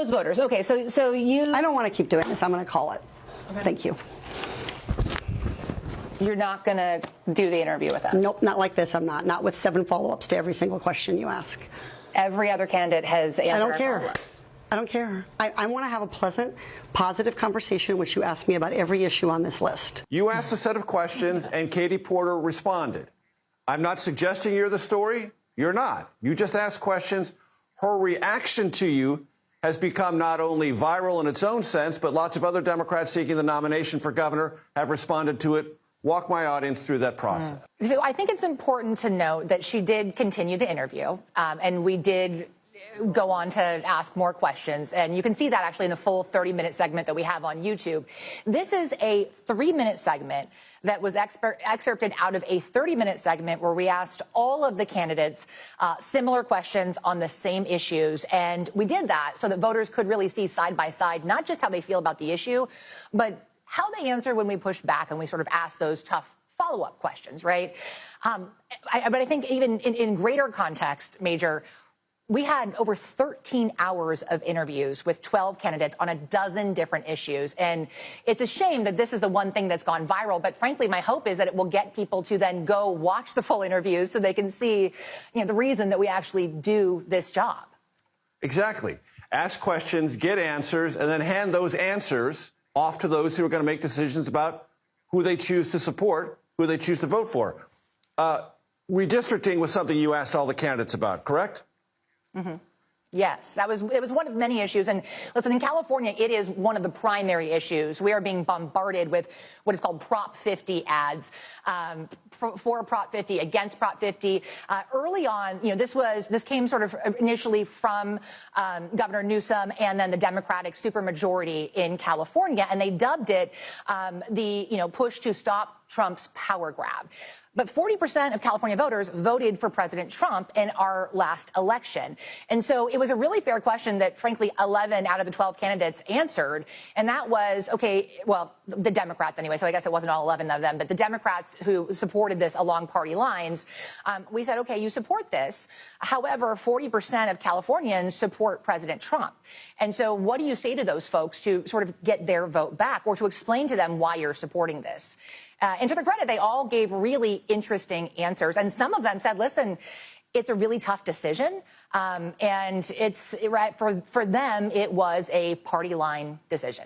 those voters. Okay, so you... I don't want to keep doing this. I'm going to call it. Okay. Thank you. You're not going to do the interview with us? Nope, not like this. I'm not. Not with 7 follow-ups to every single question you ask. Every other candidate has answered. I don't care. I don't care. I want to have a pleasant, positive conversation in which you ask me about every issue on this list. You asked a set of questions, and Katie Porter responded. I'm not suggesting you're the story. You're not. You just asked questions. Her reaction to you has become not only viral in its own sense, but lots of other Democrats seeking the nomination for governor have responded to it. Walk my audience through that process. So I think it's important to note that she did continue the interview, and we did go on to ask more questions. And you can see that actually in the full 30-minute segment that we have on YouTube. This is a 3-minute segment that was excerpted out of a 30-minute segment where we asked all of the candidates similar questions on the same issues. And we did that so that voters could really see side by side, not just how they feel about the issue, but how they answer when we push back and we sort of ask those tough follow-up questions, right? But I think even in greater context, Major, we had over 13 hours of interviews with 12 candidates on a dozen different issues. And it's a shame that this is the one thing that's gone viral. But frankly, my hope is that it will get people to then go watch the full interviews so they can see, the reason that we actually do this job. Exactly. Ask questions, get answers, and then hand those answers off to those who are going to make decisions about who they choose to support, who they choose to vote for. Redistricting was something you asked all the candidates about, correct? Mm-hmm. Yes, it was one of many issues. And listen, in California, it is one of the primary issues. We are being bombarded with what is called Prop 50 ads, for Prop 50, against Prop 50. Early on, this came sort of initially from Governor Newsom and then the Democratic supermajority in California, and they dubbed it the push to stop Trump's power grab. But 40% of California voters voted for President Trump in our last election. And so it was a really fair question that, frankly, 11 out of the 12 candidates answered. And that was, okay, well, the Democrats anyway, so I guess it wasn't all 11 of them, but the Democrats who supported this along party lines, we said, okay, you support this. However, 40% of Californians support President Trump. And so what do you say to those folks to sort of get their vote back or to explain to them why you're supporting this? And to their credit, they all gave really interesting answers. And some of them said, listen, it's a really tough decision. And for them, it was a party line decision.